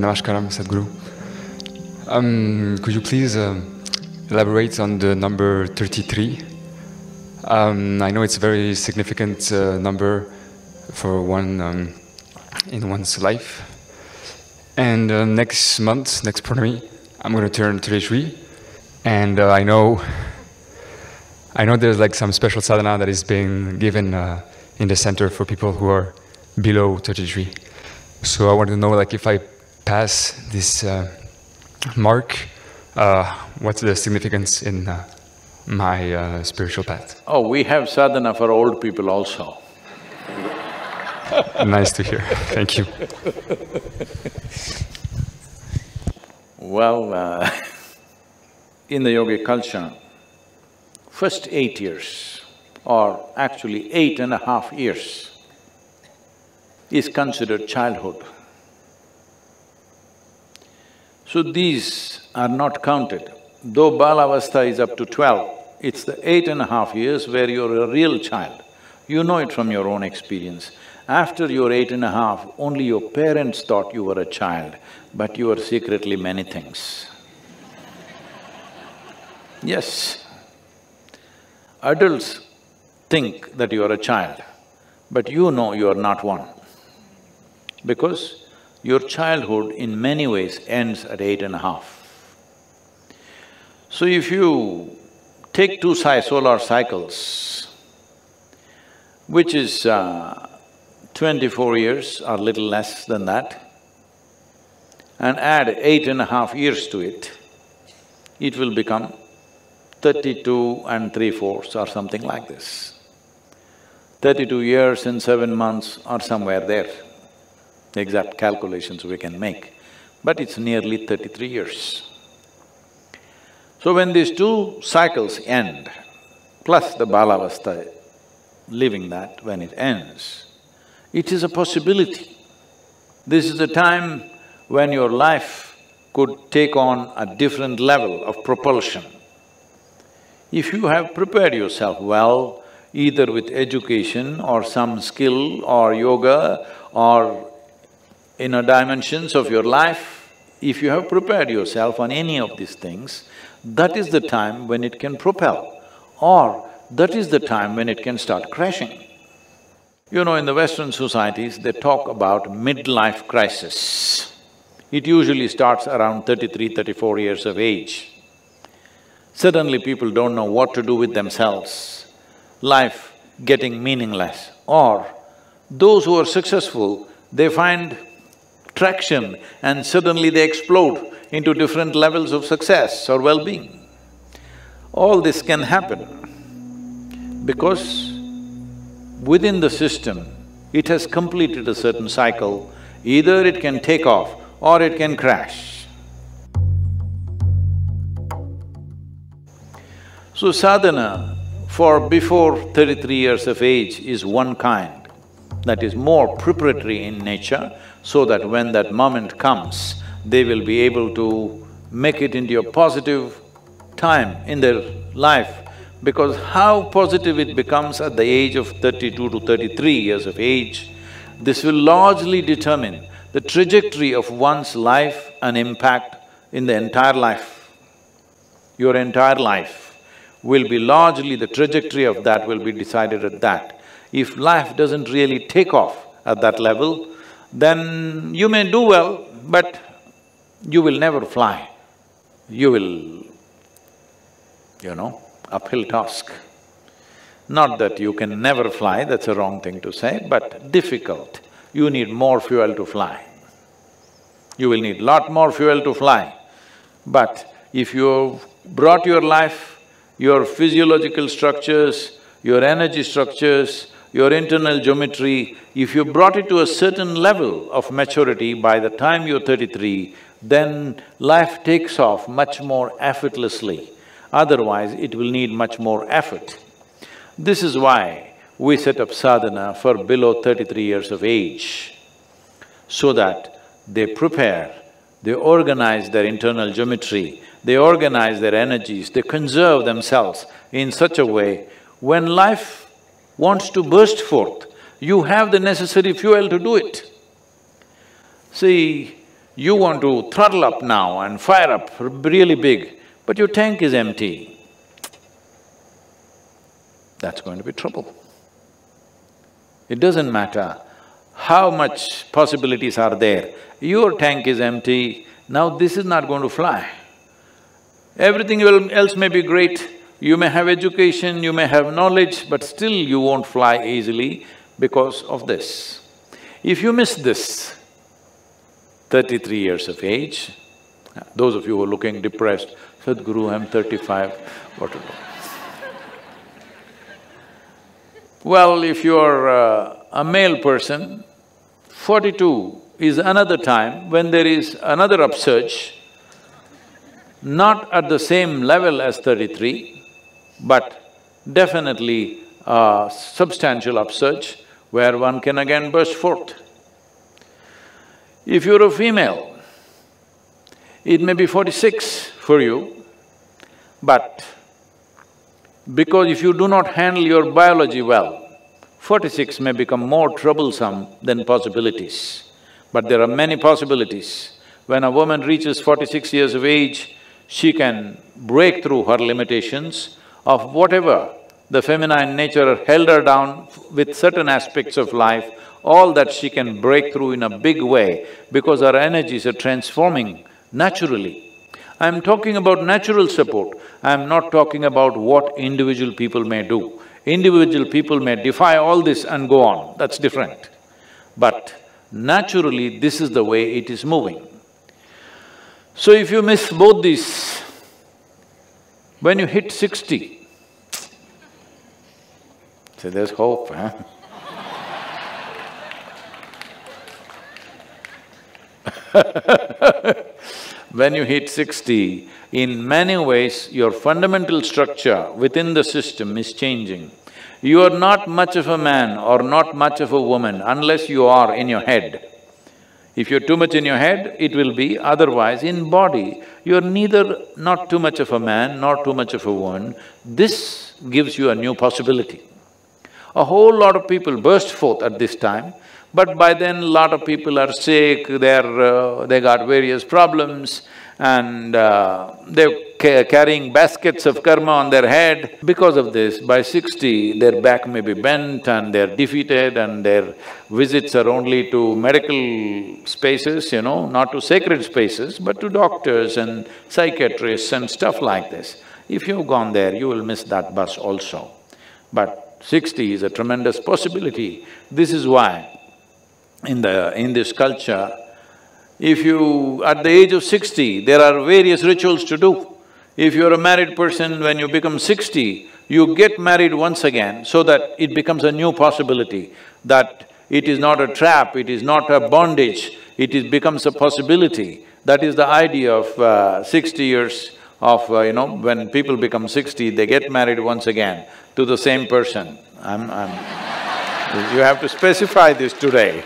Namaskaram, Sadhguru. Could you please elaborate on the number 33? I know it's a very significant number for one in one's life. And next month, next Purnami, I'm going to turn 33. And I know there's like some special sadhana that is being given in the center for people who are below 33. So I want to know, like, if I pass this mark, what's the significance in my spiritual path? Oh, we have sadhana for old people also. Nice to hear. Thank you. Well, in the yogic culture, first 8 years, or actually 8.5 years, is considered childhood. So these are not counted. Though Balavastha is up to 12, it's the 8.5 years where you're a real child. You know it from your own experience. After your 8.5, only your parents thought you were a child, but you were secretly many things. Yes. Adults think that you are a child, but you know you are not one. Because your childhood in many ways ends at 8.5. So if you take two solar cycles, which is 24 years or little less than that, and add 8.5 years to it, it will become 32 and 3/4 or something like this. 32 years and 7 months or somewhere there. Exact calculations we can make, but it's nearly 33 years. So when these two cycles end, plus the Balavastha, leaving that when it ends, it is a possibility. This is the time when your life could take on a different level of propulsion. If you have prepared yourself well, either with education or some skill or yoga or inner dimensions of your life, if you have prepared yourself on any of these things, that is the time when it can propel, or that is the time when it can start crashing. You know, in the Western societies, they talk about midlife crisis. It usually starts around 33, 34 years of age. Suddenly people don't know what to do with themselves, life getting meaningless. Or those who are successful, they find traction and suddenly they explode into different levels of success or well-being. All this can happen because within the system, it has completed a certain cycle. Either it can take off or it can crash. So sadhana for before 33 years of age is one kind, that is more preparatory in nature, so that when that moment comes, they will be able to make it into a positive time in their life. Because how positive it becomes at the age of 32 to 33 years of age, this will largely determine the trajectory of one's life and impact in the entire life. Your entire life will be largely… the trajectory of that will be decided at that. If life doesn't really take off at that level, then you may do well, but you will never fly. You will, uphill task. Not that you can never fly, that's a wrong thing to say, but difficult. You need more fuel to fly. You will need lot more fuel to fly. But if you've brought your life, your physiological structures, your energy structures, your internal geometry, if you brought it to a certain level of maturity by the time you're 33, then life takes off much more effortlessly. Otherwise, it will need much more effort. This is why we set up sadhana for below 33 years of age, so that they prepare, they organize their internal geometry, they organize their energies, they conserve themselves in such a way, when life wants to burst forth, you have the necessary fuel to do it. See, You want to throttle up now and fire up really big, but your tank is empty. That's going to be trouble. It doesn't matter how much possibilities are there, your tank is empty, now this is not going to fly. Everything else may be great, you may have education, you may have knowledge, but still you won't fly easily because of this. If you miss this, 33 years of age, those of you who are looking depressed, Sadhguru, I'm 35, what to do? Well, if you're a male person, 42 is another time when there is another upsurge, not at the same level as 33, but definitely a substantial upsurge where one can again burst forth. If you're a female, it may be 46 for you, but because if you do not handle your biology well, 46 may become more troublesome than possibilities. But there are many possibilities. When a woman reaches 46 years of age, she can break through her limitations of whatever the feminine nature held her down with certain aspects of life, all that she can break through in a big way because her energies are transforming naturally. I'm talking about natural support, I'm not talking about what individual people may do. Individual people may defy all this and go on, that's different. But naturally, this is the way it is moving. So if you miss both these, when you hit 60, so there's hope, huh? When you hit 60, in many ways, your fundamental structure within the system is changing. You are not much of a man or not much of a woman unless you are in your head. If you're too much in your head, it will be, otherwise in body, you're neither not too much of a man nor too much of a woman. This gives you a new possibility. A whole lot of people burst forth at this time, but by then a lot of people are sick, they got various problems and they're carrying baskets of karma on their head. Because of this, by 60, their back may be bent and they're defeated and their visits are only to medical spaces, not to sacred spaces, but to doctors and psychiatrists and stuff like this. If you've gone there, you will miss that bus also. But 60 is a tremendous possibility. This is why in this culture, if you… at the age of 60, there are various rituals to do. If you're a married person, when you become 60, you get married once again so that it becomes a new possibility, that it is not a trap, it is not a bondage, becomes a possibility. That is the idea of 60 years of, when people become 60, they get married once again to the same person. You have to specify this today.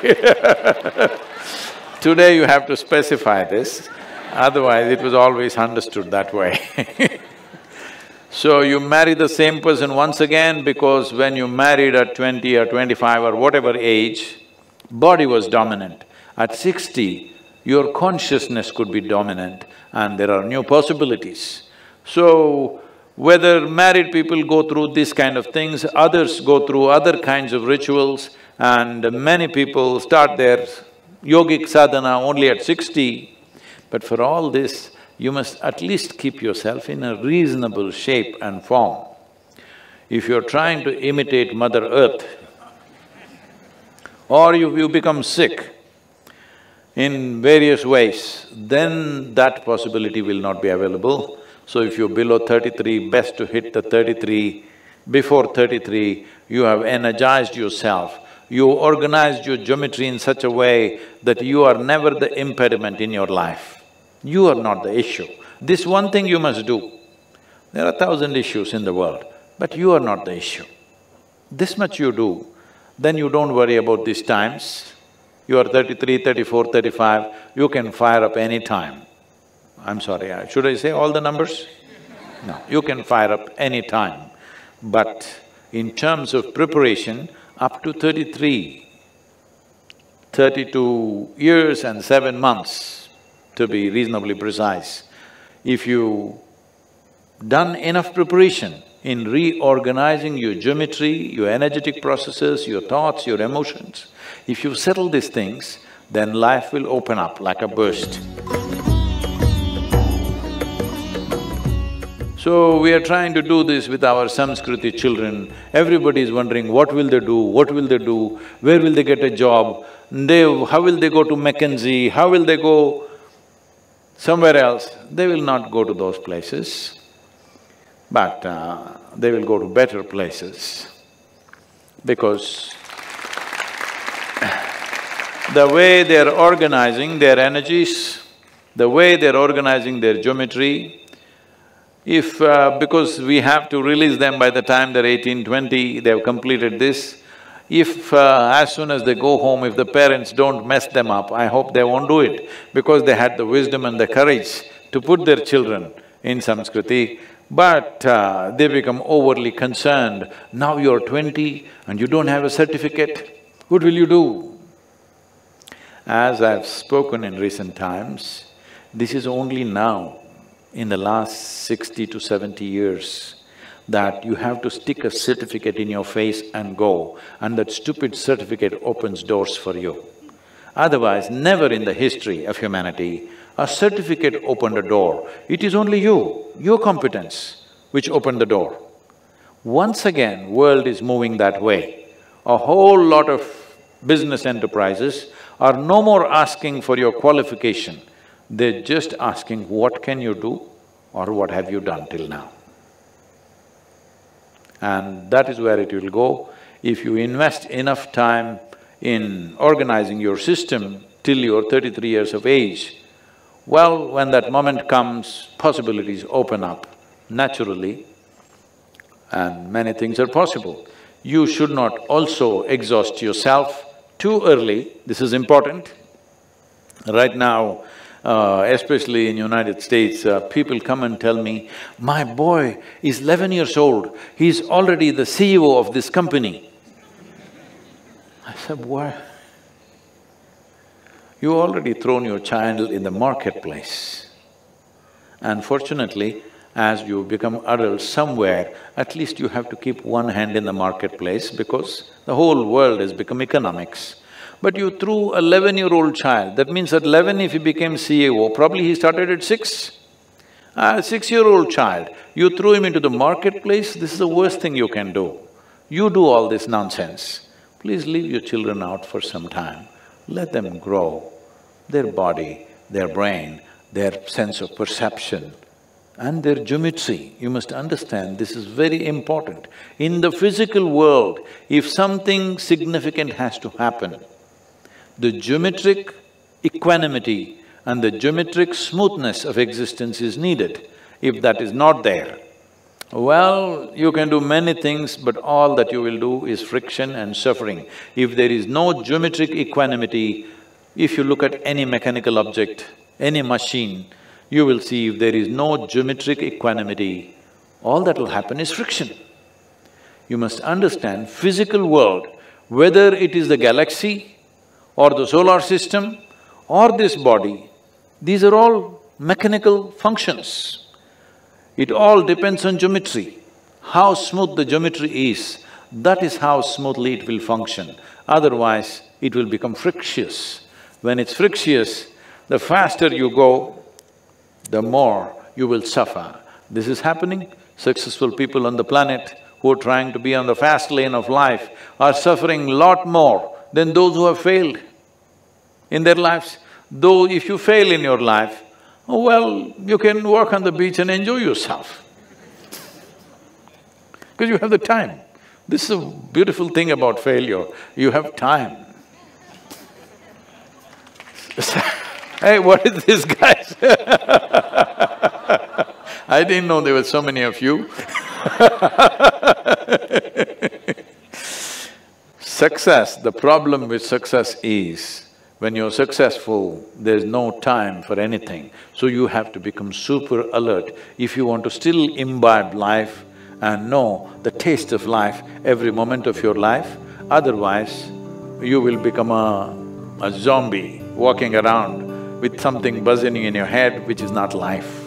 Today you have to specify this, otherwise it was always understood that way. So you marry the same person once again because when you married at 20 or 25 or whatever age, body was dominant. At 60, your consciousness could be dominant and there are new possibilities. So, whether married people go through these kind of things, others go through other kinds of rituals, and many people start their yogic sadhana only at 60. But for all this, you must at least keep yourself in a reasonable shape and form. If you're trying to imitate Mother Earth, or you become sick in various ways, then that possibility will not be available. So if you're below 33, best to hit the 33. Before 33, you have energized yourself, you organized your geometry in such a way that you are never the impediment in your life. You are not the issue. This one thing you must do. There are 1,000 issues in the world, but you are not the issue. This much you do, then you don't worry about these times. You are 33, 34, 35, you can fire up any time. I'm sorry, should I say all the numbers? No, you can fire up any time. But in terms of preparation, up to 33, 32 years and 7 months, to be reasonably precise. If you done enough preparation in reorganizing your geometry, your energetic processes, your thoughts, your emotions, if you settle these things, then life will open up like a burst. So, we are trying to do this with our Samskriti children. Everybody is wondering, what will they do, what will they do, where will they get a job, how will they go to McKinsey, how will they go somewhere else? They will not go to those places, but they will go to better places. Because the way they're organizing their energies, the way they're organizing their geometry, because we have to release them by the time they're 18, 20, they've completed this, as soon as they go home, if the parents don't mess them up, I hope they won't do it, because they had the wisdom and the courage to put their children in Samskriti, but they become overly concerned. Now you're 20 and you don't have a certificate, what will you do? As I've spoken in recent times, this is only now, in the last 60 to 70 years, that you have to stick a certificate in your face and go, and that stupid certificate opens doors for you. Otherwise, never in the history of humanity, a certificate opened a door. It is only you, your competence, which opened the door. Once again, world is moving that way. A whole lot of business enterprises are no more asking for your qualification, they're just asking what can you do or what have you done till now. And that is where it will go. If you invest enough time in organizing your system till you're 33 years of age, well, when that moment comes, possibilities open up naturally and many things are possible. You should not also exhaust yourself too early, this is important. Right now, especially in United States, people come and tell me, my boy is 11 years old, he's already the CEO of this company. I said, why? You already thrown your child in the marketplace. Unfortunately, as you become adults somewhere, at least you have to keep one hand in the marketplace because the whole world has become economics. But you threw a 11-year-old child, that means at 11 if he became CEO, probably he started at 6. A 6-year-old child, you threw him into the marketplace, this is the worst thing you can do. You do all this nonsense. Please leave your children out for some time, let them grow, their body, their brain, their sense of perception and their geometry. You must understand, this is very important. In the physical world, if something significant has to happen, the geometric equanimity and the geometric smoothness of existence is needed. If that is not there, well, you can do many things, but all that you will do is friction and suffering. If there is no geometric equanimity, if you look at any mechanical object, any machine, you will see if there is no geometric equanimity, all that will happen is friction. You must understand, physical world, whether it is the galaxy or the solar system or this body, these are all mechanical functions. It all depends on geometry. How smooth the geometry is, that is how smoothly it will function. Otherwise, it will become frictious. When it's frictious, the faster you go, the more you will suffer. This is happening. Successful people on the planet who are trying to be on the fast lane of life are suffering lot more than those who have failed in their lives. Though if you fail in your life, well, you can walk on the beach and enjoy yourself because you have the time. This is a beautiful thing about failure, you have time. Hey, what is this, guys? I didn't know there were so many of you. Success, the problem with success is, when you're successful, there's no time for anything. So you have to become super alert if you want to still imbibe life and know the taste of life every moment of your life. Otherwise, you will become a zombie walking around with something buzzing in your head which is not life.